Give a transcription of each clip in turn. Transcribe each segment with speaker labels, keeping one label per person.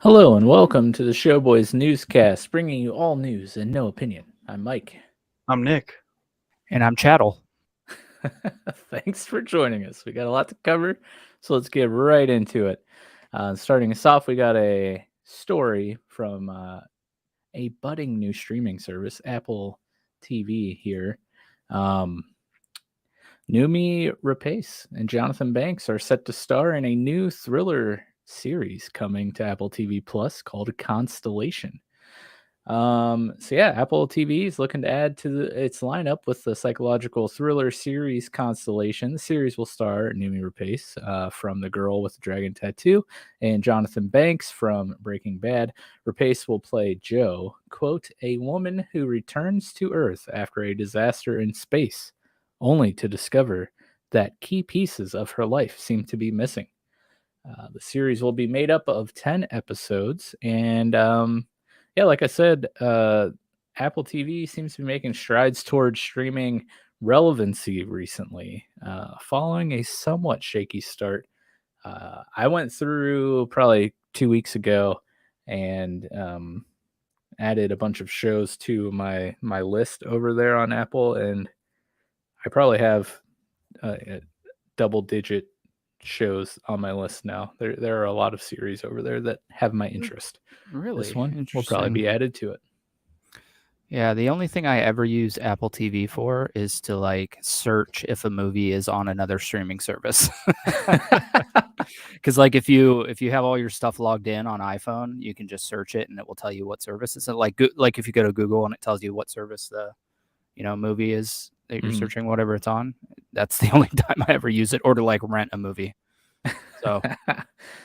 Speaker 1: Hello and welcome to the Showboys Newscast, bringing you all news and no opinion. I'm Mike.
Speaker 2: I'm Nick.
Speaker 3: And I'm Chattel.
Speaker 1: Thanks for joining us. We got a lot to cover, so let's get right into it. Starting us off, we got a story from a budding new streaming service, Apple TV here. Noomi Rapace and Jonathan Banks are set to star in a new thriller series coming to Apple TV Plus called Constellation. Apple TV is looking to add to its lineup with the psychological thriller series Constellation. The series will star Noomi Rapace from The Girl with the Dragon Tattoo and Jonathan Banks from Breaking Bad. Rapace will play Jo, quote, a woman who returns to Earth after a disaster in space, only to discover that key pieces of her life seem to be missing. The series will be made up of 10 episodes, and like I said, Apple TV seems to be making strides towards streaming relevancy recently, following a somewhat shaky start. I went through probably 2 weeks ago and added a bunch of shows to my list over there on Apple, and I probably have double-digit shows on my list now. There are a lot of series over there that have my interest.
Speaker 3: Really?
Speaker 1: This one will probably be added to it.
Speaker 3: Yeah, the only thing I ever use Apple TV for is to like search if a movie is on another streaming service. Because like if you have all your stuff logged in on iPhone, you can just search it and it will tell you what service it's like if you go to Google and it tells you what service the movie is that you're searching, whatever it's on. That's the only time I ever use it, or to like rent a movie. So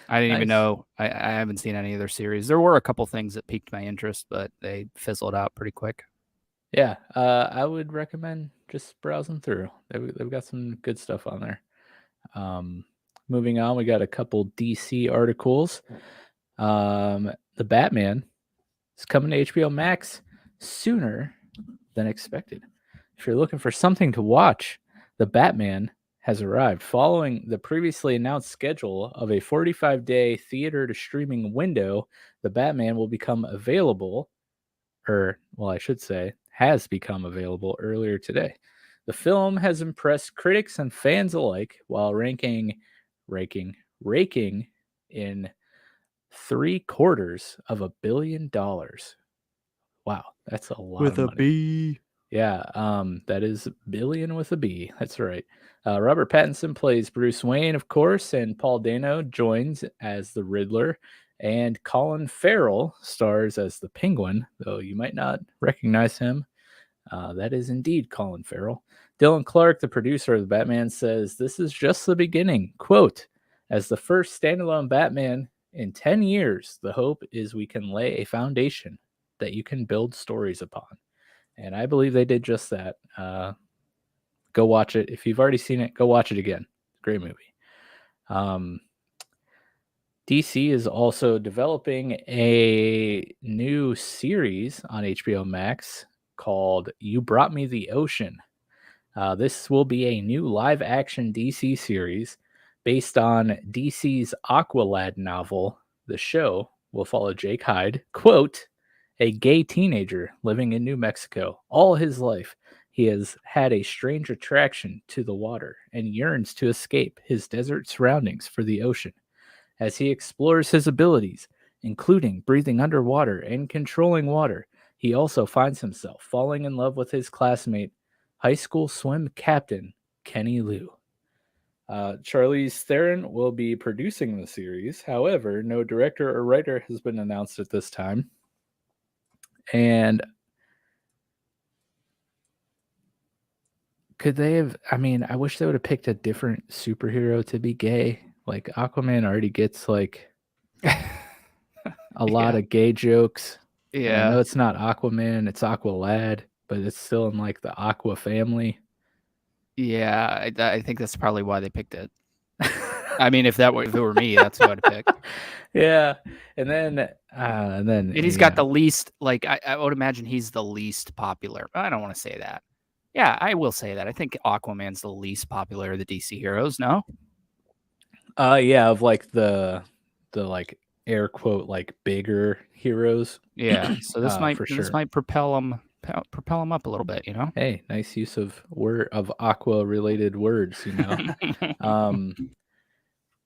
Speaker 3: I didn't even know. I haven't seen any of their series. There were a couple things that piqued my interest, but they fizzled out pretty quick.
Speaker 1: Yeah, I would recommend just browsing through. They've got some good stuff on there. Moving on, we got a couple DC articles. The Batman is coming to HBO Max sooner than expected. If you're looking for something to watch, The Batman has arrived. Following the previously announced schedule of a 45-day theater to streaming window, The Batman will become available, has become available earlier today. The film has impressed critics and fans alike while raking in $750 million. Wow, that's a lot
Speaker 2: with
Speaker 1: of
Speaker 2: a
Speaker 1: money.
Speaker 2: B.
Speaker 1: Yeah, that is billion with a B. That's right. Robert Pattinson plays Bruce Wayne, of course, and Paul Dano joins as the Riddler. And Colin Farrell stars as the Penguin, though you might not recognize him. That is indeed Colin Farrell. Dylan Clark, the producer of the Batman, says this is just the beginning. Quote, as the first standalone Batman in 10 years, the hope is we can lay a foundation that you can build stories upon. And I believe they did just that. Go watch it. If you've already seen it, go watch it again. Great movie. DC is also developing a new series on HBO Max called You Brought Me the Ocean. This will be a new live-action DC series based on DC's Aqualad novel. The show will follow Jake Hyde, quote, a gay teenager living in New Mexico. All his life, he has had a strange attraction to the water and yearns to escape his desert surroundings for the ocean. As he explores his abilities, including breathing underwater and controlling water, he also finds himself falling in love with his classmate, high school swim captain Kenny Lou. Charlize Theron will be producing the series. However, no director or writer has been announced at this time. And could they have, I wish they would have picked a different superhero to be gay. Like Aquaman already gets like a lot of gay jokes.
Speaker 3: Yeah.
Speaker 1: And I know it's not Aquaman, it's Aqualad, but it's still in like the Aqua family.
Speaker 3: Yeah, I think that's probably why they picked it. I mean, if it were me, that's who I'd pick.
Speaker 1: Yeah, and
Speaker 3: he's got the least, like, I would imagine he's the least popular. I don't want to say that. Yeah, I will say that. I think Aquaman's the least popular of the DC heroes. No.
Speaker 1: Yeah, of like the like air quote like bigger heroes.
Speaker 3: Yeah. So this
Speaker 1: For sure.
Speaker 3: this might propel them up a little bit, you know.
Speaker 1: Hey, nice use of aqua related words, you know.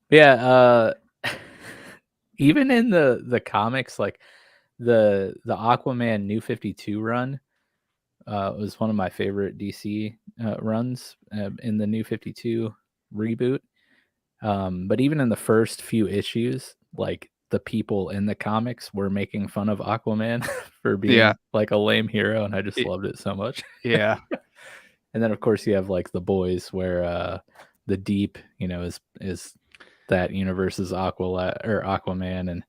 Speaker 1: Yeah, even in the comics, like the Aquaman New 52 run was one of my favorite DC runs in the New 52 reboot. But even in the first few issues, like the people in the comics were making fun of Aquaman for being like a lame hero, and I just loved it so much.
Speaker 3: Yeah.
Speaker 1: And then of course you have like the boys where the Deep, you know, is that universe's Aquaman, and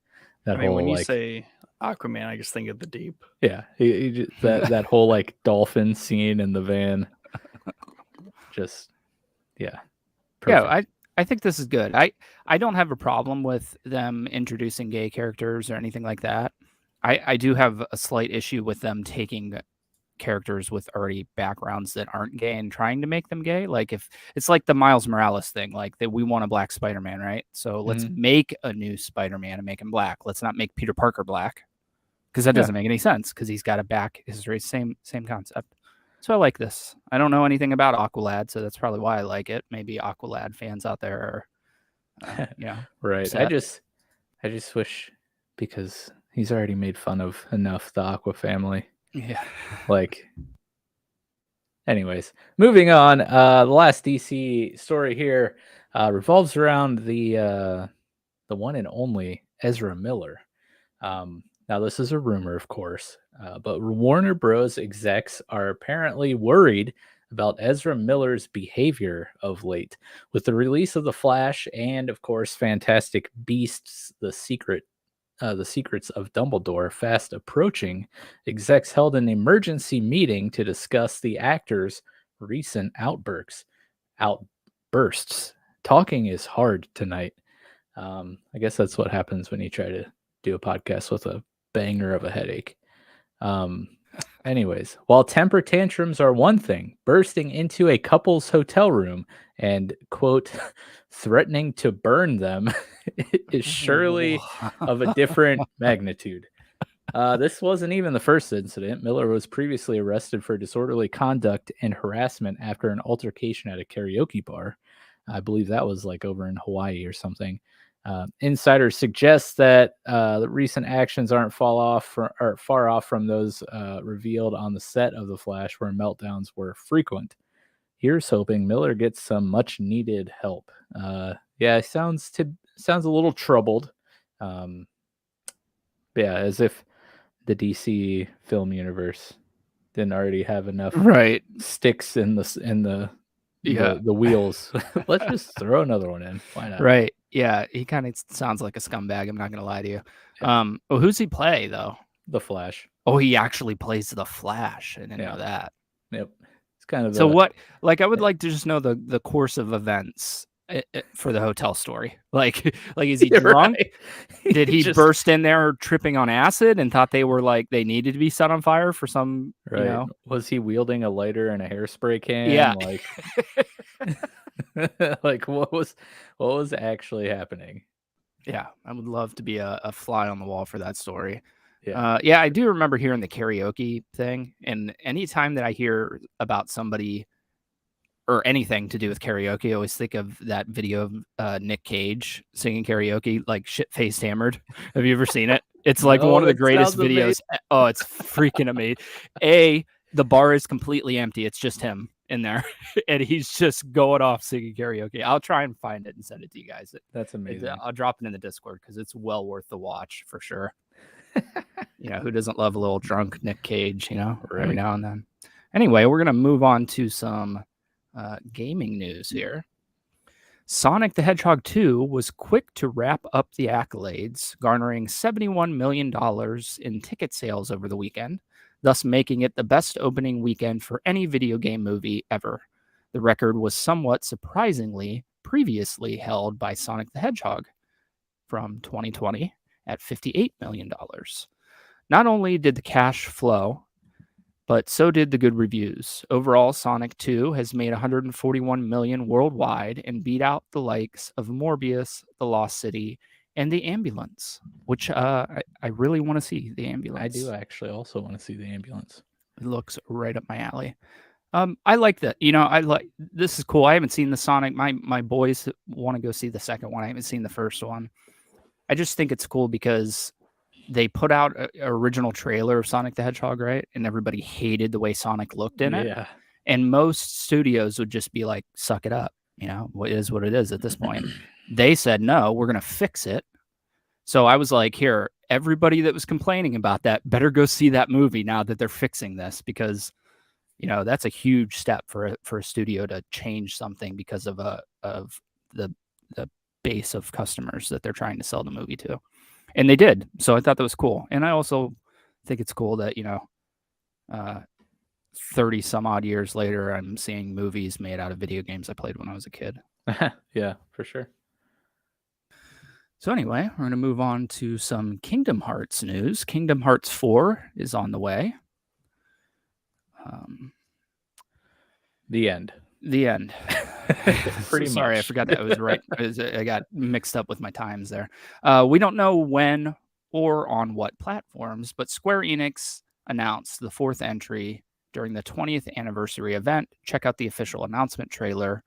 Speaker 1: that whole
Speaker 2: when you
Speaker 1: like
Speaker 2: say Aquaman, I just think of the Deep.
Speaker 1: yeah, that whole like dolphin scene in the van, just yeah, perfect.
Speaker 3: Yeah. I think this is good. I don't have a problem with them introducing gay characters or anything like that. I do have a slight issue with them taking characters with already backgrounds that aren't gay and trying to make them gay. Like if it's like the Miles Morales thing, like that we want a black Spider-Man, right? So let's make a new Spider-Man and make him black. Let's not make Peter Parker black, because that doesn't make any sense, because he's got a back history. Same concept. So I like this. I don't know anything about Aqualad, so that's probably why I like it. Maybe Aqualad fans out there are,
Speaker 1: right.
Speaker 3: upset.
Speaker 1: I just wish, because he's already made fun of enough the Aqua family.
Speaker 3: Yeah.
Speaker 1: Like, anyways, moving on. The last DC story here revolves around the one and only Ezra Miller. Now, this is a rumor, of course, but Warner Bros. Execs are apparently worried about Ezra Miller's behavior of late. With the release of The Flash and, of course, Fantastic Beasts: The Secrets of Dumbledore fast approaching, execs held an emergency meeting to discuss the actor's recent outbursts. Talking is hard tonight. I guess that's what happens when you try to do a podcast with a banger of a headache. Anyways, while temper tantrums are one thing, bursting into a couple's hotel room and, quote, threatening to burn them is surely of a different magnitude. This wasn't even the first incident. Miller was previously arrested for disorderly conduct and harassment after an altercation at a karaoke bar. I believe that was like over in Hawaii or something. Insiders suggest that the recent actions aren't far off from those revealed on the set of The Flash, where meltdowns were frequent. Here's hoping Miller gets some much needed help. Yeah, sounds a little troubled. Yeah, as if the DC film universe didn't already have enough sticks in the wheels. Let's just throw another one in. Why not?
Speaker 3: Right. Yeah, he kind of sounds like a scumbag. I'm not going to lie to you. Yeah. Who's he play, though?
Speaker 1: The Flash.
Speaker 3: Oh, he actually plays the Flash. I didn't know that.
Speaker 1: Yep. It's kind of
Speaker 3: so what? Like, I would like to just know the course of events for the hotel story. Like is he drunk? Right. Did he burst in there tripping on acid and thought they needed to be set on fire for some?
Speaker 1: Right. You know? Was he wielding a lighter and a hairspray can?
Speaker 3: Yeah.
Speaker 1: Like. Like what was actually happening?
Speaker 3: Yeah, I would love to be a fly on the wall for that story. Yeah, I do remember hearing the karaoke thing, and anytime that I hear about somebody or anything to do with karaoke, I always think of that video of Nick Cage singing karaoke, like shit-faced hammered. Have you ever seen it? It's like one of the greatest videos. Amazing. Oh, it's freaking amazing. The bar is completely empty. It's just him in there, and he's just going off singing karaoke. I'll try and find it and send it to you guys.
Speaker 1: That's amazing.
Speaker 3: I'll drop it in the Discord because it's well worth the watch for sure. Who doesn't love a little drunk Nick Cage, every now and then. Anyway, we're going to move on to some gaming news here. Sonic the Hedgehog 2 was quick to wrap up the accolades, garnering $71 million in ticket sales over the weekend, thus making it the best opening weekend for any video game movie ever. The record was somewhat surprisingly previously held by Sonic the Hedgehog from 2020 at $58 million. Not only did the cash flow, but so did the good reviews. Overall, Sonic 2 has made $141 million worldwide and beat out the likes of Morbius, The Lost City, and the ambulance, which I really want to see the ambulance.
Speaker 1: I do actually also want to see the ambulance.
Speaker 3: It looks right up my alley. I like that. This is cool. I haven't seen the Sonic. My boys want to go see the second one. I haven't seen the first one. I just think it's cool because they put out an original trailer of Sonic the Hedgehog, right? And everybody hated the way Sonic looked in it.
Speaker 1: Yeah.
Speaker 3: And most studios would just be like, suck it up. What is what it is at this point. They said, no, we're going to fix it. So I was like, here, everybody that was complaining about that better go see that movie now that they're fixing this, because that's a huge step for a studio to change something because of the base of customers that they're trying to sell the movie to. And they did. So I thought that was cool. And I also think it's cool that, 30 some odd years later, I'm seeing movies made out of video games I played when I was a kid.
Speaker 1: Yeah, for sure.
Speaker 3: So anyway, we're going to move on to some Kingdom Hearts news. Kingdom Hearts 4 is on the way.
Speaker 1: The end.
Speaker 3: The end.
Speaker 1: Pretty
Speaker 3: Sorry,
Speaker 1: much.
Speaker 3: I forgot that was right. I got mixed up with my times there. We don't know when or on what platforms, but Square Enix announced the fourth entry during the 20th anniversary event. Check out the official announcement trailer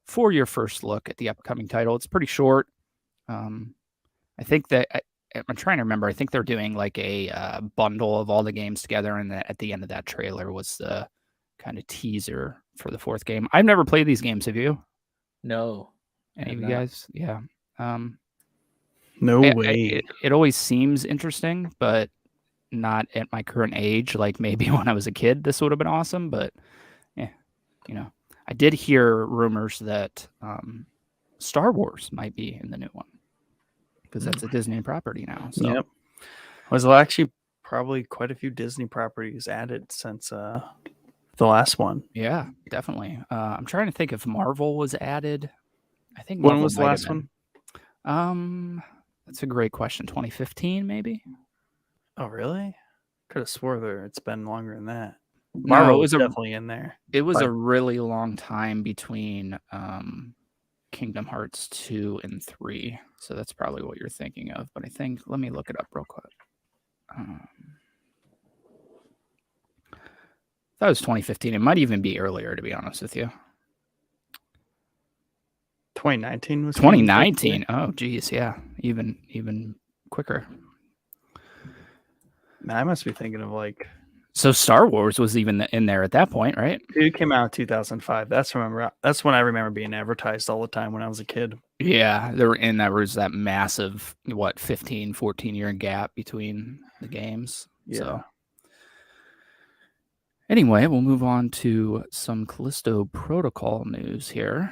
Speaker 3: for your first look at the upcoming title. It's pretty short. I think that I'm trying to remember. I think they're doing like a bundle of all the games together, and at the end of that trailer was the kind of teaser for the fourth game. I've never played these games. Have you?
Speaker 1: No.
Speaker 3: Any of you guys? Yeah.
Speaker 2: No way.
Speaker 3: It always seems interesting, but not at my current age. Like maybe when I was a kid, this would have been awesome. But yeah, I did hear rumors that Star Wars might be in the new one because that's a Disney property now. So.
Speaker 2: Yep. Was actually probably quite a few Disney properties added since the last one.
Speaker 3: Yeah, definitely. I'm trying to think if Marvel was added. I think
Speaker 2: when
Speaker 3: Marvel
Speaker 2: was the
Speaker 3: might
Speaker 2: last
Speaker 3: have been. That's a great question. 2015, maybe.
Speaker 2: Oh, really? Could have swore it's been longer than that.
Speaker 3: No,
Speaker 2: Marvel was definitely in there.
Speaker 3: It was a really long time between Kingdom Hearts 2 and 3. So that's probably what you're thinking of. But I think, let me look it up real quick. That was 2015. It might even be earlier, to be honest with you.
Speaker 2: 2019 was
Speaker 3: 2019. Oh, geez, yeah, even quicker.
Speaker 2: Man, I must be thinking of like.
Speaker 3: So Star Wars was even in there at that point, right?
Speaker 2: It came out in 2005. That's when I remember being advertised all the time when I was a kid.
Speaker 3: Yeah, there was that massive 15, 14-year gap between the games.
Speaker 2: Yeah.
Speaker 3: So. Anyway, we'll move on to some Callisto Protocol news here.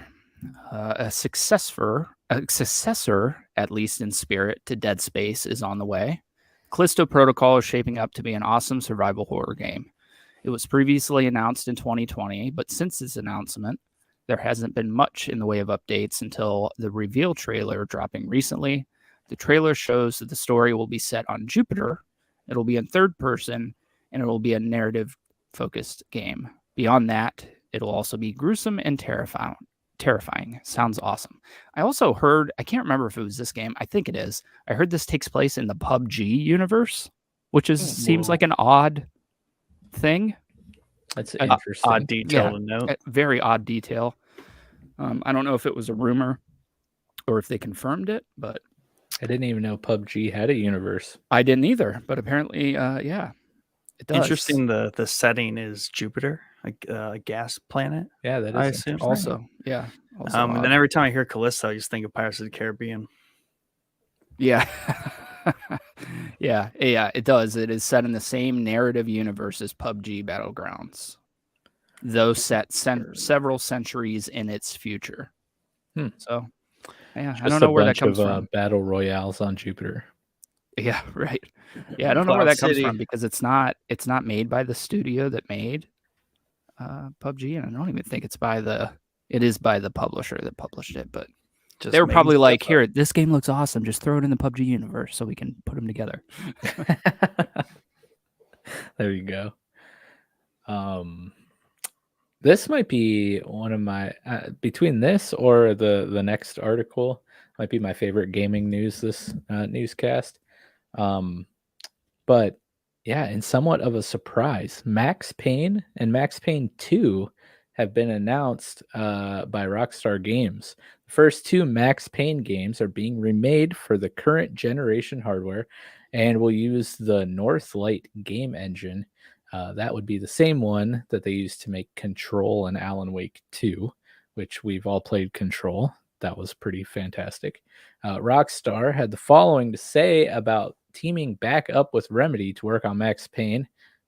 Speaker 3: A successor, at least in spirit, to Dead Space is on the way. Callisto Protocol is shaping up to be an awesome survival horror game. It was previously announced in 2020, but since its announcement, there hasn't been much in the way of updates until the reveal trailer dropping recently. The trailer shows that the story will be set on Jupiter. It'll be in third person, and it will be a narrative-focused game. Beyond that, it'll also be gruesome and terrifying. Sounds awesome. I also heard, I can't remember if it was this game. I think it is. I heard this takes place in the PUBG universe, which seems like an odd thing.
Speaker 1: That's interesting.
Speaker 2: Odd detail to note.
Speaker 3: Very odd detail. I don't know if it was a rumor or if they confirmed it, but
Speaker 1: I didn't even know PUBG had a universe.
Speaker 3: I didn't either, but apparently, yeah, it does.
Speaker 2: Interesting. The setting is Jupiter, a gas planet.
Speaker 1: Yeah, that is.
Speaker 2: I assume.
Speaker 3: Also, yeah.
Speaker 2: And then every time I hear Callisto, I just think of Pirates of the Caribbean.
Speaker 3: Yeah. yeah, it does. It is set in the same narrative universe as PUBG Battlegrounds, though set several centuries in its future. So, yeah, I don't know where that comes from.
Speaker 1: Battle royales on Jupiter.
Speaker 3: Yeah, right. Yeah, I don't know where that comes from because it's not made by the studio that made PUBG, and I don't even think it is by the publisher that published it, but just they were probably like, here, this game looks awesome, just throw it in the PUBG universe so we can put them together.
Speaker 1: There you go. This might be one of my between this or the next article. Might be my favorite gaming news this newscast. But yeah, and somewhat of a surprise, Max Payne and Max Payne 2 have been announced by Rockstar Games. The first two Max Payne games are being remade for the current generation hardware and will use the Northlight game engine. That would be the same one that they used to make Control and Alan Wake 2, which we've all played Control. That was pretty fantastic. Rockstar had the following to say about teaming back up with Remedy to work on Max Payne.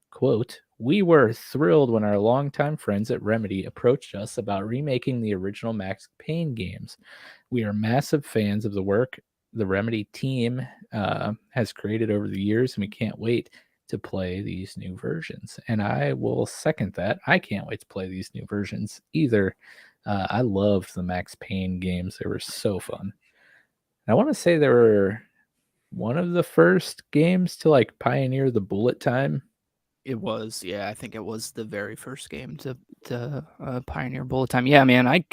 Speaker 1: Quote, "We were thrilled when our longtime friends at Remedy approached us about remaking the original Max Payne games. We are massive fans of the work the Remedy team has created over the years, and we can't wait to play these new versions." And I will second that. I can't wait to play these new versions either. I loved the Max Payne games. They were so fun. I want to say they were one of the first games to like pioneer the bullet time.
Speaker 3: It was, yeah. I think it was the very first game to pioneer bullet time. Yeah, man. I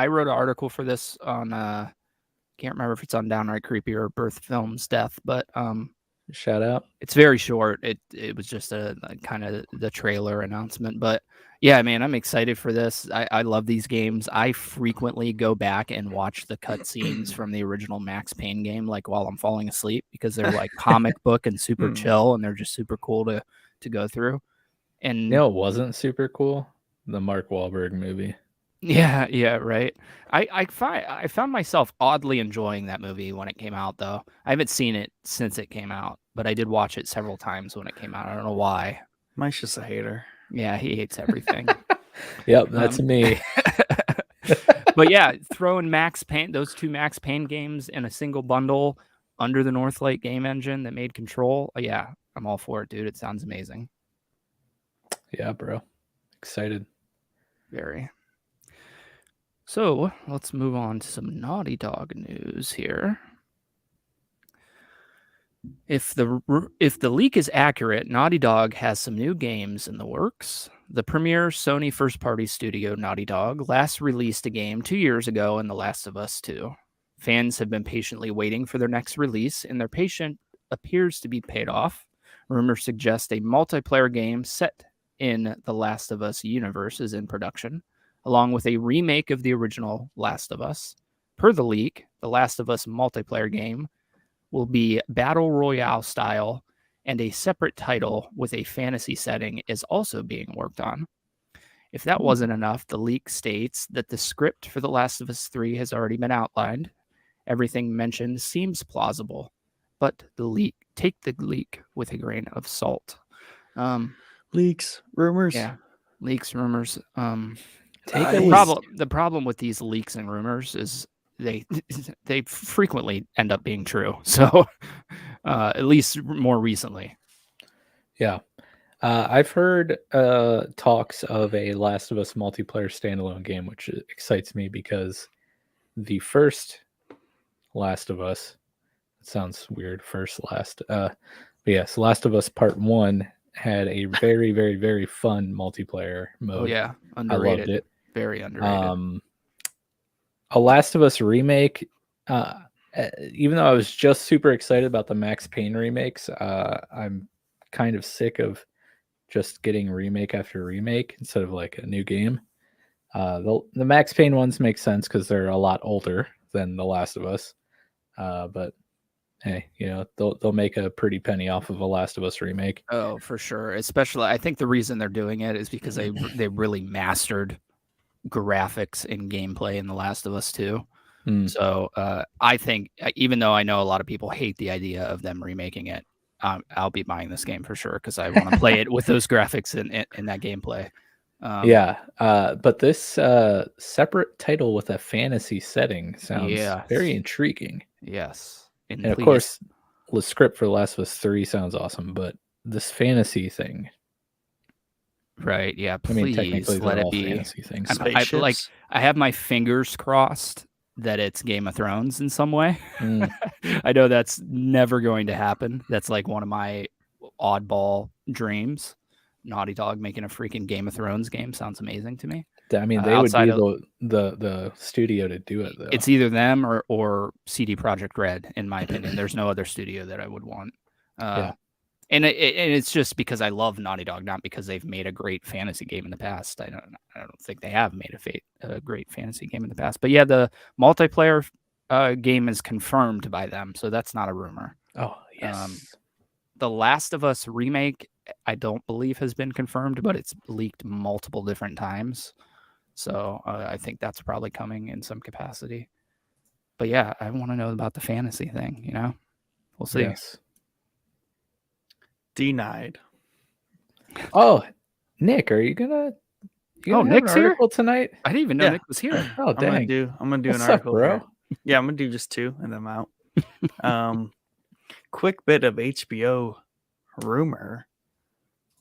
Speaker 3: wrote an article for this on can't remember if it's on Downright Creepy or Birth Films Death, but
Speaker 1: Shout out.
Speaker 3: it's very short. It was just a kind of the trailer announcement, but yeah, man, I'm excited for this. I love these games. I frequently go back and watch the cutscenes from the original Max Payne game, like while I'm falling asleep, because they're like comic book and super chill, and they're just super cool to go through. And
Speaker 1: it wasn't super cool. The Mark Wahlberg movie.
Speaker 3: Yeah, right. I found myself oddly enjoying that movie when it came out, though. I haven't seen it since it came out, but I did watch it several times when it came out. I don't know why.
Speaker 2: Mike's just a hater.
Speaker 3: Yeah, he hates everything.
Speaker 1: Yep, that's me.
Speaker 3: But yeah, throwing Max Payne, those two Max Payne games in a single bundle under the Northlight game engine that made Control. Yeah, I'm all for it, dude. It sounds amazing.
Speaker 1: Yeah, bro. Excited.
Speaker 3: Very. So let's move on to some Naughty Dog news here. If the leak is accurate, Naughty Dog has some new games in the works. The premier Sony first-party studio, Naughty Dog, last released a game 2 years ago in The Last of Us 2. Fans have been patiently waiting for their next release, and their patience appears to be paid off. Rumors suggest a multiplayer game set in The Last of Us universe is in production, along with a remake of the original Last of Us. Per the leak, The Last of Us multiplayer game will be Battle Royale style, and a separate title with a fantasy setting is also being worked on. If that wasn't enough, the leak states that the script for The Last of Us 3 has already been outlined. Everything mentioned seems plausible, but take the leak with a grain of salt.
Speaker 2: Leaks, rumors.
Speaker 3: Yeah, leaks, rumors.
Speaker 2: Nice.
Speaker 3: The problem with these leaks and rumors is they frequently end up being true. So at least more recently.
Speaker 1: Yeah. I've heard talks of a Last of Us multiplayer standalone game, which excites me because the first Last of Us, it sounds weird, first, last. But yes, Last of Us Part 1 had a very, very, very fun multiplayer mode.
Speaker 3: Oh, yeah. Underrated.
Speaker 1: I loved it.
Speaker 3: Very underrated.
Speaker 1: A Last of Us remake, even though I was just super excited about the Max Payne remakes, I'm kind of sick of just getting remake after remake instead of like a new game. The Max Payne ones make sense because they're a lot older than The Last of Us. But hey, they'll make a pretty penny off of a Last of Us remake.
Speaker 3: Oh, for sure. Especially, I think the reason they're doing it is because they really mastered graphics and gameplay in The Last of Us 2. So I think, even though I know a lot of people hate the idea of them remaking it, I'll be buying this game for sure because I want to play it with those graphics and that gameplay.
Speaker 1: But this separate title with a fantasy setting sounds very intriguing.
Speaker 3: Yes.
Speaker 1: And of course, the script for The Last of Us 3 sounds awesome, but this fantasy thing.
Speaker 3: Right. Yeah. Please,
Speaker 1: I mean, technically,
Speaker 3: let it be
Speaker 1: fantasy things.
Speaker 3: I have my fingers crossed that it's Game of Thrones in some way. I know that's never going to happen. That's like one of my oddball dreams. Naughty Dog making a freaking Game of Thrones game sounds amazing to me.
Speaker 1: I mean, they would
Speaker 3: outside
Speaker 1: be
Speaker 3: of-
Speaker 1: the studio to do it though.
Speaker 3: It's either them or CD Projekt Red, in my opinion. There's no other studio that I would want.
Speaker 1: Yeah.
Speaker 3: And it's just because I love Naughty Dog, not because they've made a great fantasy game in the past. I don't think they have made a great fantasy game in the past. But yeah, the multiplayer game is confirmed by them, so that's not a rumor.
Speaker 1: Oh yes.
Speaker 3: The Last of Us remake, I don't believe has been confirmed, but it's leaked multiple different times. So I think that's probably coming in some capacity. But yeah, I want to know about the fantasy thing, you know? We'll see.
Speaker 1: Yes.
Speaker 2: Denied.
Speaker 1: Oh, Nick, are you gonna have
Speaker 3: Nick's
Speaker 1: an
Speaker 3: here
Speaker 1: article tonight?
Speaker 3: I didn't even know
Speaker 2: Yeah.
Speaker 3: Nick was here.
Speaker 1: Oh,
Speaker 2: I'm
Speaker 1: dang.
Speaker 2: gonna do
Speaker 1: What's
Speaker 2: an article,
Speaker 1: up, bro?
Speaker 2: here. Yeah, I'm gonna do just 2 and then I'm out. Quick bit of HBO rumor.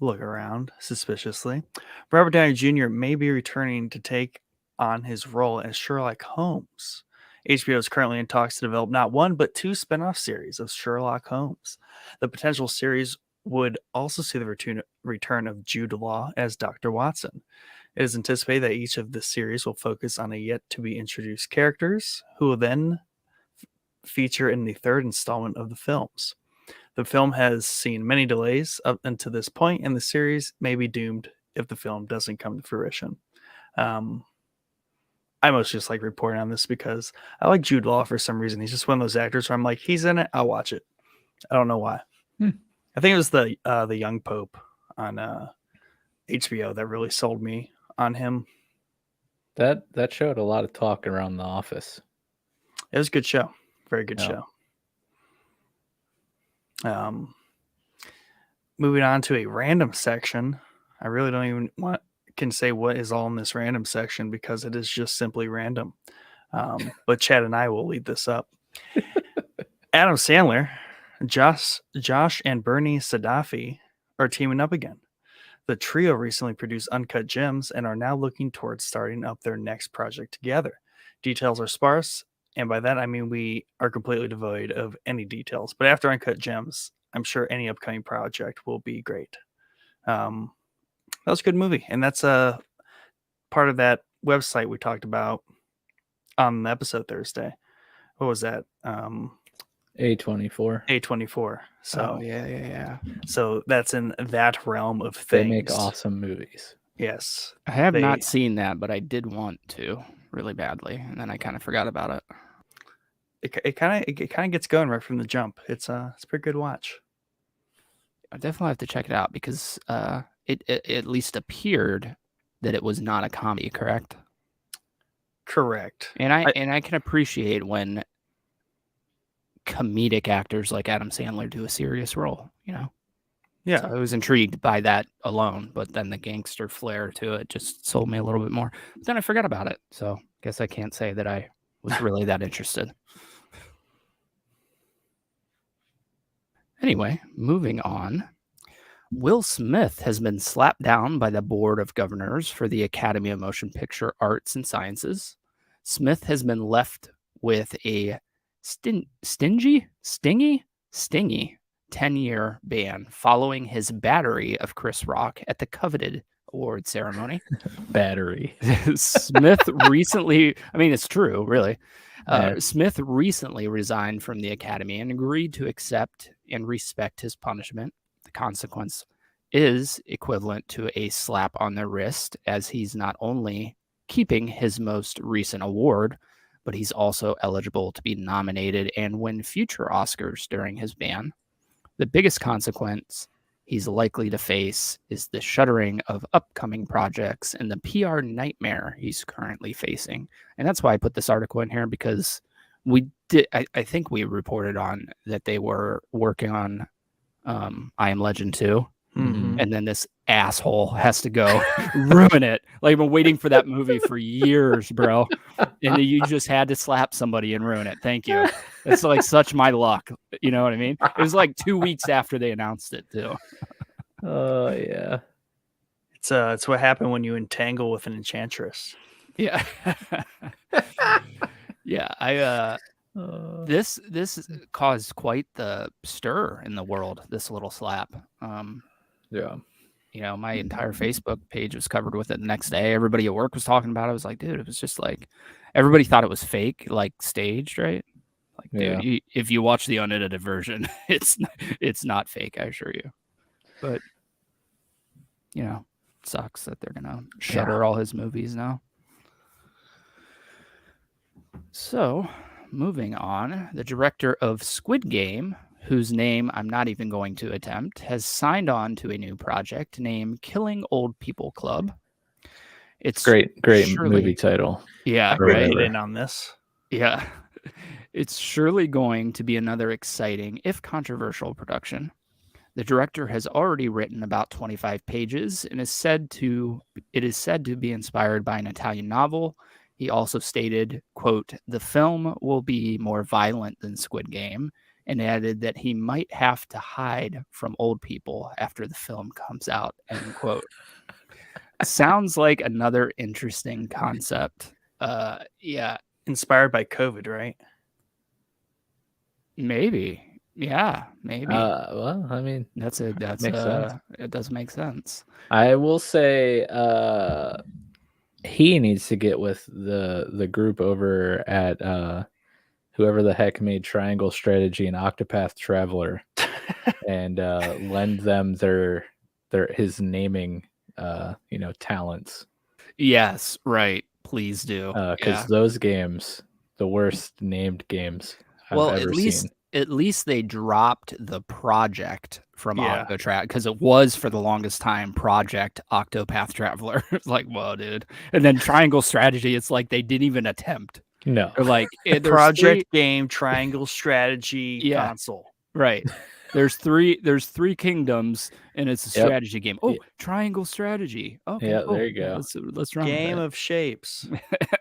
Speaker 2: Look around suspiciously. Robert Downey Jr. may be returning to take on his role as Sherlock Holmes. HBO is currently in talks to develop not 1 but 2 spin-off series of Sherlock Holmes. The potential series would also see the return of Jude Law as Dr. Watson. It is anticipated that each of the series will focus on a yet-to-be-introduced characters who will then feature in the 3rd installment of the films. The film has seen many delays up until this point, and the series may be doomed if the film doesn't come to fruition. I mostly just like reporting on this because I like Jude Law for some reason. He's just one of those actors where I'm like, he's in it, I'll watch it. I don't know why. I think it was the Young Pope on HBO that really sold me on him.
Speaker 1: That showed a lot of talk around the office.
Speaker 2: It was a good show. Very good show. Moving on to a random section. I really don't even can say what is all in this random section because it is just simply random. But Chad and I will lead this up. Adam Sandler, Josh and Bernie Sadafi are teaming up again. The trio recently produced Uncut Gems and are now looking towards starting up their next project together. Details are sparse, and by that I mean we are completely devoid of any details. But after Uncut Gems, I'm sure any upcoming project will be great. That was a good movie, and that's a part of that website we talked about on the episode Thursday. What was that?
Speaker 1: A24.
Speaker 2: A24. So
Speaker 3: yeah.
Speaker 2: So that's in that realm of things.
Speaker 1: They make awesome movies.
Speaker 2: Yes.
Speaker 3: I have not seen that, but I did want to really badly, and then I kind of forgot about it.
Speaker 2: It kind of gets going right from the jump. It's a pretty good watch.
Speaker 3: I definitely have to check it out because it at least appeared that it was not a comedy, correct?
Speaker 2: Correct.
Speaker 3: And I can appreciate when comedic actors like Adam Sandler do a serious role, you know?
Speaker 2: Yeah.
Speaker 3: So I was intrigued by that alone, but then the gangster flair to it just sold me a little bit more. But then I forgot about it, so guess I can't say that I was really that interested. Anyway, moving on. Will Smith has been slapped down by the Board of Governors for the Academy of Motion Picture Arts and Sciences. Smith has been left with a stingy 10-year ban following his battery of Chris Rock at the coveted award ceremony.
Speaker 1: Battery.
Speaker 3: Smith recently, I mean, it's true, really.
Speaker 1: Yeah.
Speaker 3: Smith recently resigned from the Academy and agreed to accept and respect his punishment. The consequence is equivalent to a slap on the wrist, as he's not only keeping his most recent award, but he's also eligible to be nominated and win future Oscars during his ban. The biggest consequence he's likely to face is the shuttering of upcoming projects and the PR nightmare he's currently facing. And that's why I put this article in here, because I think we reported on that they were working on I Am Legend 2.
Speaker 2: Mm-hmm.
Speaker 3: And then this asshole has to go ruin it. Like, I've been waiting for that movie for years, bro. And you just had to slap somebody and ruin it. Thank you. It's like such my luck. You know what I mean? It was like 2 weeks after they announced it, too.
Speaker 1: Oh, yeah.
Speaker 2: It's what happened when you entangle with an enchantress.
Speaker 3: Yeah. Yeah. This caused quite the stir in the world, this little slap.
Speaker 1: Yeah.
Speaker 3: my entire Facebook page was covered with it the next day. Everybody at work was talking about it. I was like, dude, it was just like everybody thought it was fake, like staged, right? Like, dude, if you watch the unedited version, it's not fake, I assure you. But it sucks that they're gonna shutter all his movies now. So, moving on, the director of Squid Game, whose name I'm not even going to attempt, has signed on to a new project named Killing Old People Club. It's
Speaker 1: great movie title.
Speaker 3: Yeah,
Speaker 2: I could get in on this.
Speaker 3: Yeah. It's surely going to be another exciting, if controversial, production. The director has already written about 25 pages and it is said to be inspired by an Italian novel. He also stated, quote, "The film will be more violent than Squid Game," and added that he might have to hide from old people after the film comes out, end quote. Sounds like another interesting concept. Yeah.
Speaker 2: Inspired by COVID, right?
Speaker 3: Maybe. Yeah, maybe.
Speaker 1: Well, I mean,
Speaker 3: makes sense. It does make sense.
Speaker 1: I will say he needs to get with the group over at whoever the heck made Triangle Strategy and Octopath Traveler and lend them his naming talents.
Speaker 3: Yes, right. Please do.
Speaker 1: Because those games, the worst named games I've ever seen.
Speaker 3: At least they dropped the project from Octotrack, because it was for the longest time Project Octopath Traveler. It's like, whoa, dude. And then Triangle Strategy, it's like they didn't even attempt.
Speaker 1: No.
Speaker 3: They're like
Speaker 2: Project Game Triangle Strategy console.
Speaker 3: Right. There's three kingdoms and it's a strategy game. Oh, Triangle Strategy. Okay.
Speaker 1: Yeah, there you go.
Speaker 3: Let's run
Speaker 2: Game of Shapes.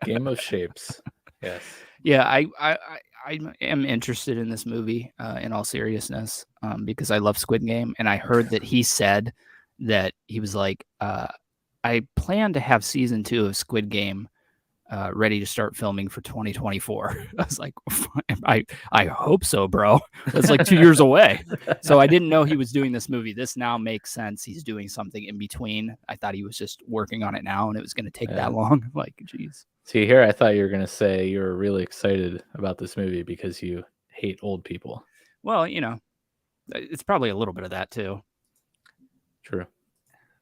Speaker 1: Game of Shapes. Yes.
Speaker 3: Yeah, I am interested in this movie, in all seriousness, because I love Squid Game, and I heard that he said that he was like, I plan to have season 2 of Squid Game ready to start filming for 2024. I was like, I hope so, bro. That's like 2 years away. So I didn't know he was doing this movie. This now makes sense. He's doing something in between. I thought he was just working on it now, and it was going to take that long. Like, geez.
Speaker 1: See, here I thought you were going to say you were really excited about this movie because you hate old people.
Speaker 3: Well, it's probably a little bit of that too.
Speaker 1: True.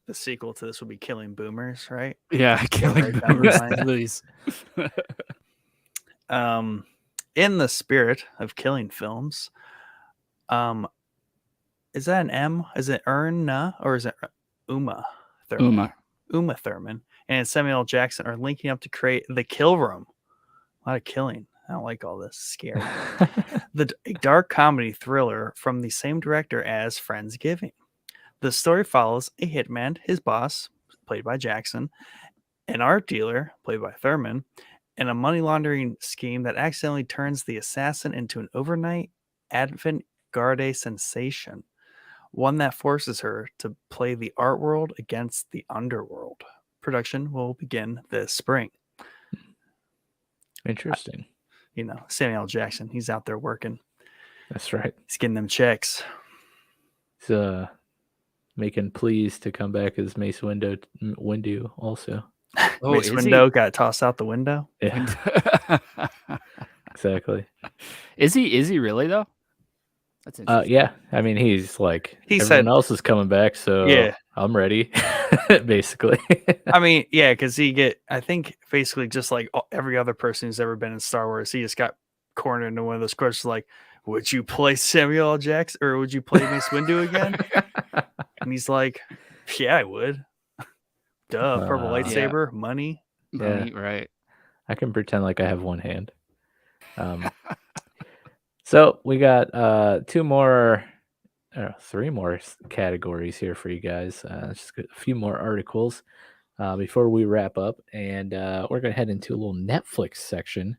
Speaker 2: The sequel to this would be Killing Boomers, right?
Speaker 3: Yeah, Killing Boomers, please.
Speaker 2: In the spirit of killing films, is that an M? Is it Erna or is it Uma Thurman? Uma Thurman and Samuel L. Jackson are linking up to create The Kill Room. A lot of killing. I don't like all this. Scary. A dark comedy thriller from the same director as Friendsgiving. The story follows a hitman, his boss, played by Jackson, an art dealer, played by Thurman, and a money laundering scheme that accidentally turns the assassin into an overnight avant-garde sensation, one that forces her to play the art world against the underworld. Production will begin this spring.
Speaker 1: Interesting.
Speaker 2: Samuel L. Jackson, he's out there working.
Speaker 1: That's right.
Speaker 2: He's getting them checks.
Speaker 1: He's making pleas to come back as Mace Windu also.
Speaker 2: Oh, Mace Windu got tossed out the window?
Speaker 1: Yeah. Exactly.
Speaker 3: Is he really though? That's interesting.
Speaker 1: Yeah. I mean, he's like, everyone else is coming back, so yeah, I'm ready. Basically.
Speaker 2: I mean, yeah, because I think basically just like every other person who's ever been in Star Wars, he just got cornered into one of those questions like, would you play Samuel L. Jackson or would you play Mace Windu again? And he's like, yeah, I would. Duh, purple lightsaber, money.
Speaker 3: Money, right.
Speaker 1: I can pretend like I have one hand. So we got three more categories here for you guys. Just a few more articles before we wrap up, and we're gonna head into a little Netflix section.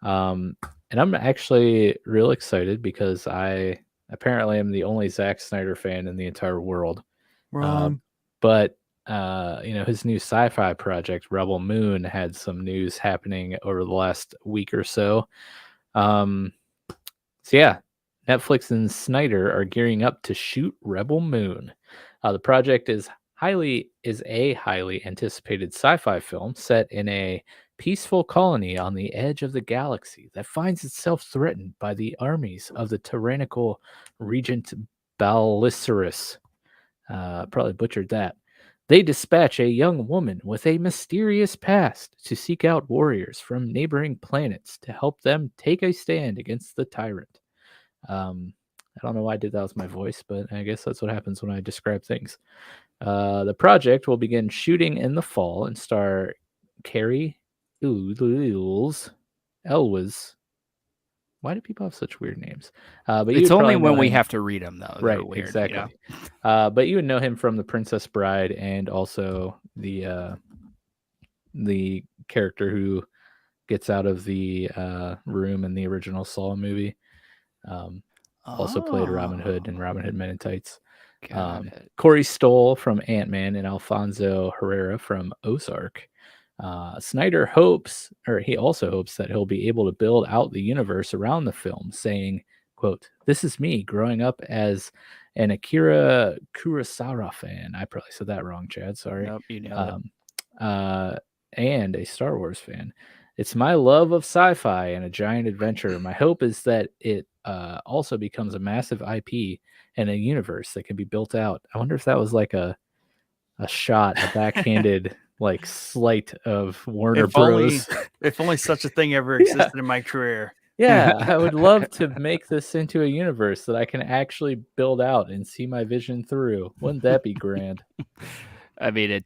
Speaker 1: And I'm actually real excited because I apparently am the only Zack Snyder fan in the entire world.
Speaker 2: Wrong.
Speaker 1: But his new sci-fi project, Rebel Moon, had some news happening over the last week or so. So yeah, Netflix and Snyder are gearing up to shoot Rebel Moon. The project is is a highly anticipated sci-fi film set in a peaceful colony on the edge of the galaxy that finds itself threatened by the armies of the tyrannical Regent Ballicerus. Probably butchered that. They dispatch a young woman with a mysterious past to seek out warriors from neighboring planets to help them take a stand against the tyrant. I don't know why I did that with my voice, but I guess that's what happens when I describe things. The project will begin shooting in the fall and star Carrie Elwes. Why do people have such weird names? But
Speaker 3: It's only when we
Speaker 1: him,
Speaker 3: have to read them, though.
Speaker 1: right?
Speaker 3: They're weird,
Speaker 1: Exactly.
Speaker 3: You know?
Speaker 1: But you would know him from The Princess Bride and also the character who gets out of the room in the original Saw movie. Also played Robin Hood in Robin Hood Men in Tights.
Speaker 3: Got it.
Speaker 1: Corey Stoll from Ant-Man and Alfonso Herrera from Ozark. Snyder he also hopes that he'll be able to build out the universe around the film, saying, quote, "This is me growing up as an Akira Kurosawa fan." I probably said that wrong, Chad. Sorry.
Speaker 3: Nope, you nailed
Speaker 1: And a Star Wars fan. It's my love of sci-fi and a giant adventure. My hope is that it also becomes a massive IP and a universe that can be built out. I wonder if that was like a shot, a backhanded like slight of Warner Bros.
Speaker 2: If only such a thing ever existed in my career.
Speaker 1: Yeah, I would love to make this into a universe that I can actually build out and see my vision through. Wouldn't that be grand?
Speaker 3: I mean, it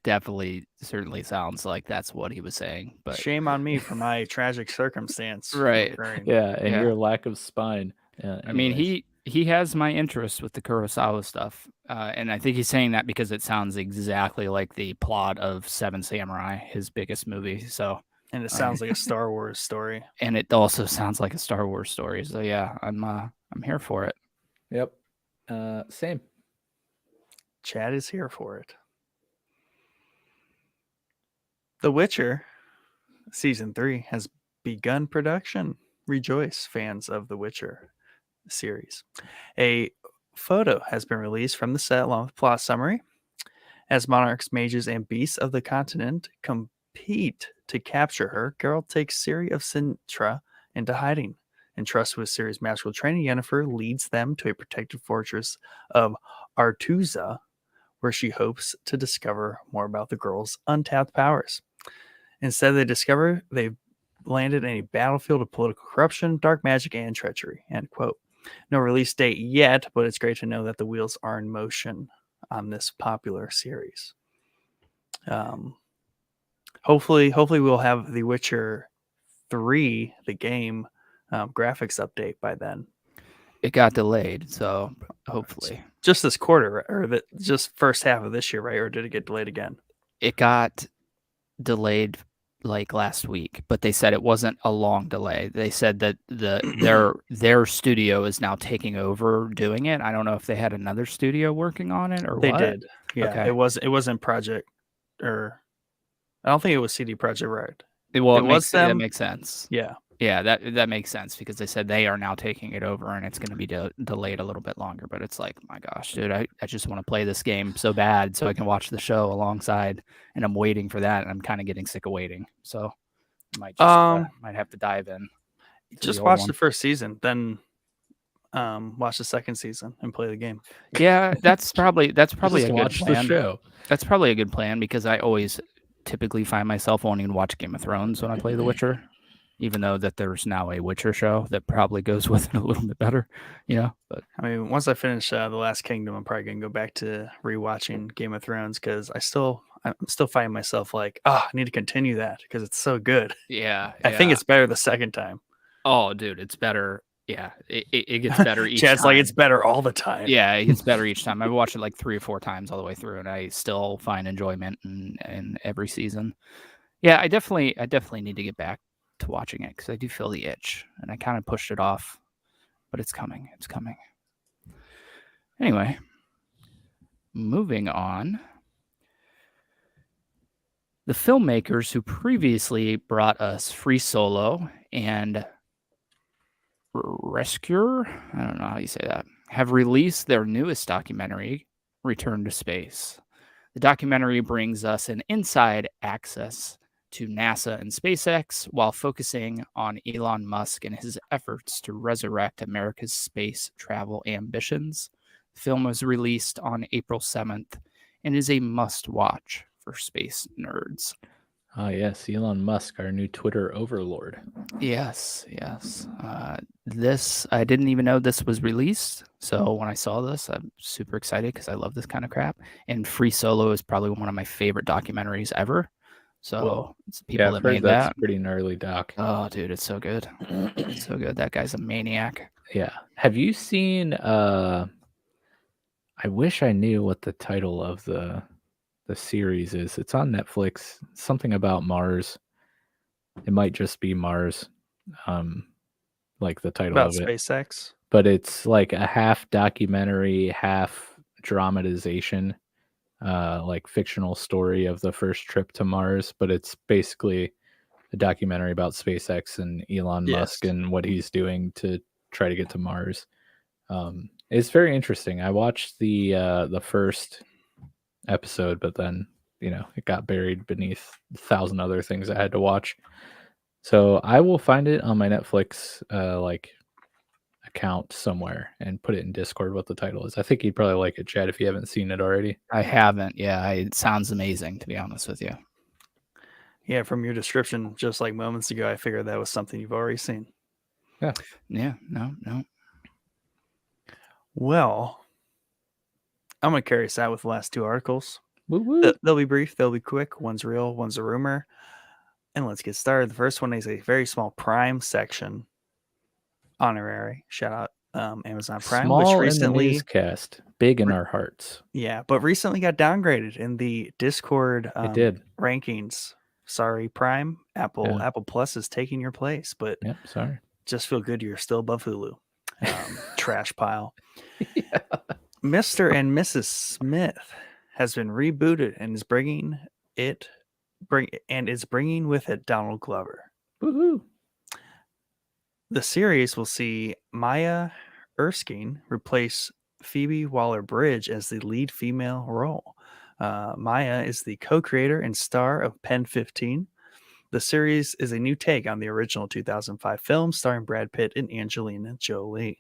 Speaker 3: certainly sounds like that's what he was saying. But
Speaker 2: shame on me for my tragic circumstance.
Speaker 3: Right.
Speaker 1: Yeah, and your lack of spine.
Speaker 3: I mean, he has my interest with the Kurosawa stuff, and I think he's saying that because it sounds exactly like the plot of Seven Samurai, his biggest movie. So,
Speaker 2: and it sounds like a Star Wars story,
Speaker 3: and it also sounds like a Star Wars story. So yeah, I'm here for it.
Speaker 1: Yep. Same.
Speaker 2: Chad is here for it. The Witcher Season 3 has begun production. Rejoice, fans of The Witcher series. A photo has been released from the set along with plot summary. As monarchs, mages, and beasts of the continent compete to capture her, Geralt takes Ciri of Sintra into hiding. Entrusted with Ciri's magical training, Yennefer leads them to a protected fortress of Artuza, where she hopes to discover more about the girl's untapped powers. Instead, they discover they've landed in a battlefield of political corruption, dark magic, and treachery. End quote. No release date yet, but it's great to know that the wheels are in motion on this popular series. Hopefully we'll have The Witcher 3, the game, graphics update by then.
Speaker 3: It got delayed, so hopefully.
Speaker 2: Just this quarter, or just first half of this year, right? Or did it get delayed again?
Speaker 3: It got delayed like last week, but they said it wasn't a long delay. They said that their studio is now taking over doing it. I don't know if they had another studio working on it or
Speaker 2: they
Speaker 3: what.
Speaker 2: did. Yeah,
Speaker 3: okay.
Speaker 2: It wasn't Project, or I don't think it was CD Projekt Red.
Speaker 3: That makes sense.
Speaker 2: Yeah.
Speaker 3: Yeah, that makes sense because they said they are now taking it over and it's going to be delayed a little bit longer. But it's like, my gosh, dude, I just want to play this game so bad so I can watch the show alongside, and I'm waiting for that, and I'm kind of getting sick of waiting. So I might have to dive in.
Speaker 2: Just watch the first season, then watch the second season and play the game.
Speaker 3: Yeah, that's probably a good plan.
Speaker 1: The show.
Speaker 3: That's probably a good plan because I always typically find myself wanting to watch Game of Thrones when I play The Witcher. Even though that there's now a Witcher show that probably goes with it a little bit better, But
Speaker 2: I mean, once I finish The Last Kingdom, I'm probably gonna go back to rewatching Game of Thrones because I'm still finding myself like, I need to continue that because it's so good.
Speaker 3: Yeah,
Speaker 2: I think it's better the second time.
Speaker 3: Oh, dude, it's better. Yeah, it gets better each
Speaker 2: Chad's
Speaker 3: time.
Speaker 2: like, it's better all the time.
Speaker 3: Yeah, it gets better each time. I've watched it like 3 or 4 times all the way through, and I still find enjoyment in every season. Yeah, I definitely need to get back to watching it because I do feel the itch, and I kind of pushed it off, but it's coming. It's coming. Anyway, moving on. The filmmakers who previously brought us Free Solo and Rescue, I don't know how you say that, have released their newest documentary, Return to Space. The documentary brings us an inside access to NASA and SpaceX while focusing on Elon Musk and his efforts to resurrect America's space travel ambitions. The film was released on April 7th and is a must-watch for space nerds.
Speaker 1: Oh, yes, Elon Musk, our new Twitter overlord.
Speaker 3: Yes. This, I didn't even know this was released. So when I saw this, I'm super excited because I love this kind of crap. And Free Solo is probably one of my favorite documentaries ever. So it's people that made
Speaker 1: that's
Speaker 3: that.
Speaker 1: pretty gnarly doc.
Speaker 3: Oh, dude, it's so good. It's so good. That guy's a maniac.
Speaker 1: Yeah. Have you seen I wish I knew what the title of the series is. It's on Netflix. Something about Mars. It might just be Mars. Like the title
Speaker 2: About
Speaker 1: of it.
Speaker 2: SpaceX.
Speaker 1: But it's like a half documentary, half dramatization, like fictional story of the first trip to Mars. But it's basically a documentary about SpaceX and Elon Musk and what he's doing to try to get to Mars. It's very interesting. I watched the first episode, but then it got buried beneath 1,000 other things I had to watch. So I will find it on my Netflix account somewhere and put it in Discord what the title is. I think you'd probably like it, Chad, if you haven't seen it already.
Speaker 3: I haven't. Yeah, it sounds amazing, to be honest with you.
Speaker 2: Yeah, from your description, just like moments ago, I figured that was something you've already seen.
Speaker 3: Yeah, no.
Speaker 2: Well, I'm going to carry us out with the last two articles.
Speaker 1: Woo-woo.
Speaker 2: They'll be brief, they'll be quick. One's real, one's a rumor. And let's get started. The first one is a very small Prime section. Honorary. Shout out Amazon Prime.
Speaker 1: Small
Speaker 2: which recently,
Speaker 1: in the newscast, big in our hearts.
Speaker 2: Yeah, but recently got downgraded in the Discord
Speaker 1: It did.
Speaker 2: rankings. Sorry, Prime. Apple Plus is taking your place, but
Speaker 1: Yep, sorry.
Speaker 2: just feel good you're still above Hulu. Trash pile.
Speaker 1: Yeah.
Speaker 2: Mr. and Mrs. Smith has been rebooted and is bringing with it Donald Glover.
Speaker 1: Woohoo.
Speaker 2: The series will see Maya Erskine replace Phoebe Waller-Bridge as the lead female role. Maya is the co-creator and star of Pen 15. The series is a new take on the original 2005 film starring Brad Pitt and Angelina Jolie.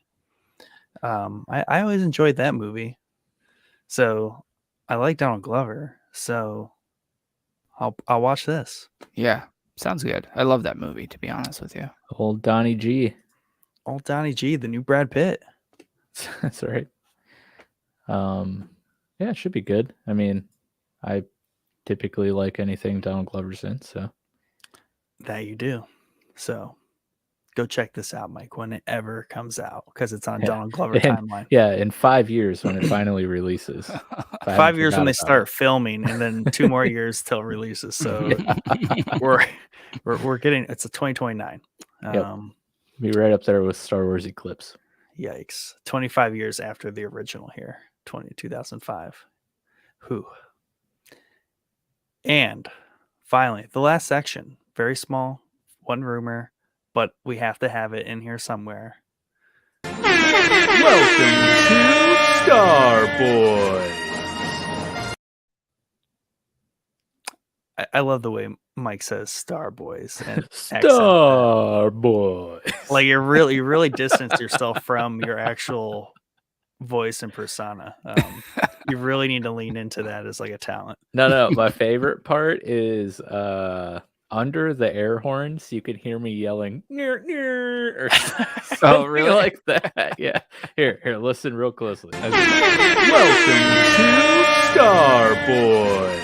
Speaker 2: I always enjoyed that movie, so I like Donald Glover. So I'll watch this.
Speaker 3: Yeah, sounds good. I love that movie, to be honest with you.
Speaker 1: Old Donnie G.
Speaker 2: Old Donnie G, the new Brad Pitt.
Speaker 1: That's right. Yeah, it should be good. I mean, I typically like anything Donald Glover's in, so.
Speaker 2: That you do. So go check this out, Mike, when it ever comes out, because it's on Donald Glover timeline.
Speaker 1: Yeah, in 5 years when it finally releases.
Speaker 2: 5 years when they start filming, and then 2 more years till it releases. So we're getting, it's a 2029.
Speaker 1: Be right up there with Star Wars Eclipse.
Speaker 2: Yikes. 25 years after the original here, 2005. Whew. And finally, the last section, very small, one rumor, but we have to have it in here somewhere.
Speaker 1: Welcome to Starboy.
Speaker 2: I love the way Mike says Star Boys and
Speaker 1: Starboy.
Speaker 2: Like you really distance yourself from your actual voice and persona. You really need to lean into that as like a talent.
Speaker 1: No. My favorite part is under the air horns. You can hear me yelling "near near" or something
Speaker 3: really?
Speaker 1: like that. Yeah. Here. Listen real closely. Welcome to Starboy.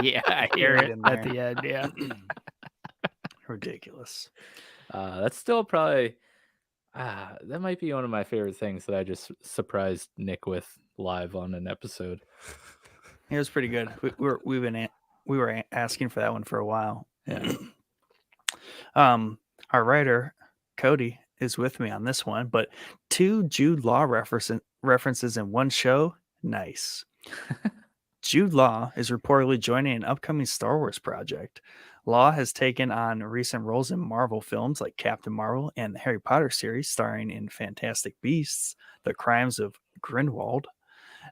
Speaker 3: Yeah, I hear it at the end. Yeah.
Speaker 2: Ridiculous.
Speaker 1: That's still probably that might be one of my favorite things that I just surprised Nick with live on an episode.
Speaker 2: It was pretty good. We were asking for that one for a while.
Speaker 1: Yeah.
Speaker 2: Our writer Cody is with me on this one, but 2 Jude Law references in one show. Nice. Jude Law is reportedly joining an upcoming Star Wars project. Law has taken on recent roles in Marvel films like Captain Marvel and the Harry Potter series, starring in Fantastic Beasts: The Crimes of Grindelwald.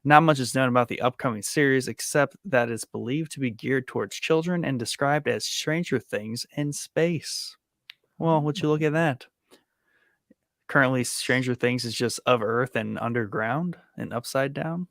Speaker 2: Not much is known about the upcoming series, except that it's believed to be geared towards children and described as Stranger Things in space. Well, would you look at that? Currently, Stranger Things is just of Earth and underground and upside down,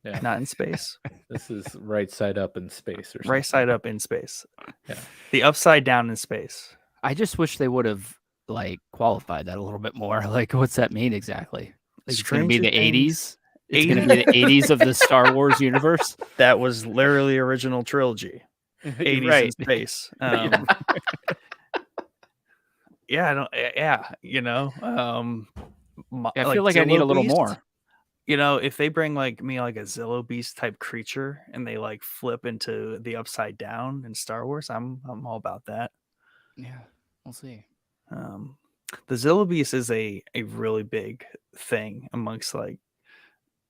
Speaker 1: Yeah.
Speaker 2: not in space.
Speaker 1: This is right side up in space or something.
Speaker 2: Right side up in space.
Speaker 1: Yeah.
Speaker 2: The upside down in space.
Speaker 3: I just wish they would have like qualified that a little bit more. Like, what's that mean exactly? Like, it's going to be the
Speaker 2: Stranger Things.
Speaker 3: 80s. It's going to be the 80s of the Star Wars universe.
Speaker 2: That was literally original trilogy. 80s
Speaker 3: Right.
Speaker 2: in space. Yeah, I don't. Yeah, you know.
Speaker 3: I feel like I need a little more.
Speaker 2: You know, if they bring like a Zillow Beast type creature and they like flip into the upside down in Star Wars, I'm all about that.
Speaker 3: Yeah, we'll see.
Speaker 2: The Zillow Beast is a really big thing amongst like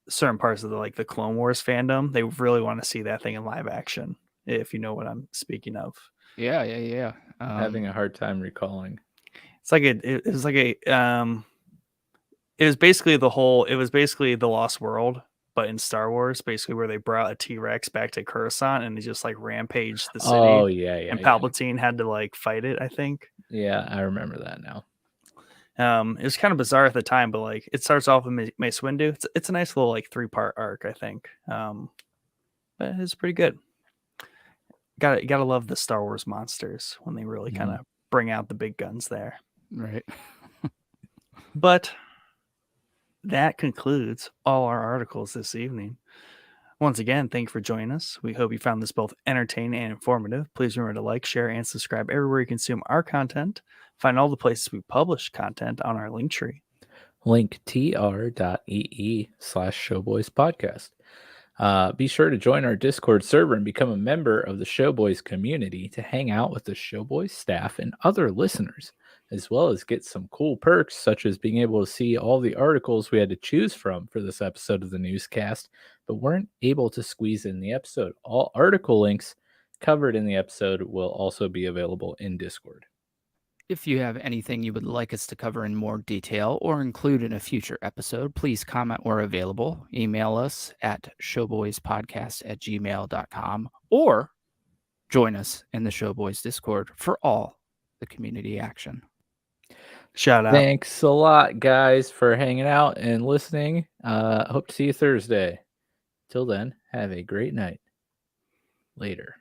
Speaker 2: certain parts of the Clone Wars fandom. They really want to see that thing in live action, if you know what I'm speaking of.
Speaker 3: Yeah.
Speaker 1: Having a hard time recalling.
Speaker 2: It's like it was basically the Lost World, but in Star Wars, basically where they brought a T-Rex back to Coruscant and they just like rampaged the city.
Speaker 1: Oh yeah.
Speaker 2: And Palpatine had to like fight it, I think.
Speaker 1: Yeah, I remember that now.
Speaker 2: It was kind of bizarre at the time, but like it starts off with Mace Windu. It's a nice little like 3-part arc, I think. But it's pretty good. Gotta love the Star Wars monsters when they really kind of bring out the big guns there.
Speaker 3: Right.
Speaker 2: But that concludes all our articles this evening. Once again, thank you for joining us. We hope you found this both entertaining and informative. Please remember to like, share, and subscribe everywhere you consume our content. Find all the places we publish content on our link tree.
Speaker 1: Link tr.ee/showboyspodcast. Be sure to join our Discord server and become a member of the Showboys community to hang out with the Showboys staff and other listeners, as well as get some cool perks such as being able to see all the articles we had to choose from for this episode of the Newscast, but weren't able to squeeze in the episode. All article links covered in the episode will also be available in Discord.
Speaker 3: If you have anything you would like us to cover in more detail or include in a future episode, please comment where available. Email us at showboyspodcast@gmail.com or join us in the Showboys Discord for all the community action.
Speaker 2: Shout out.
Speaker 1: Thanks a lot, guys, for hanging out and listening. Hope to see you Thursday. Till then, have a great night. Later.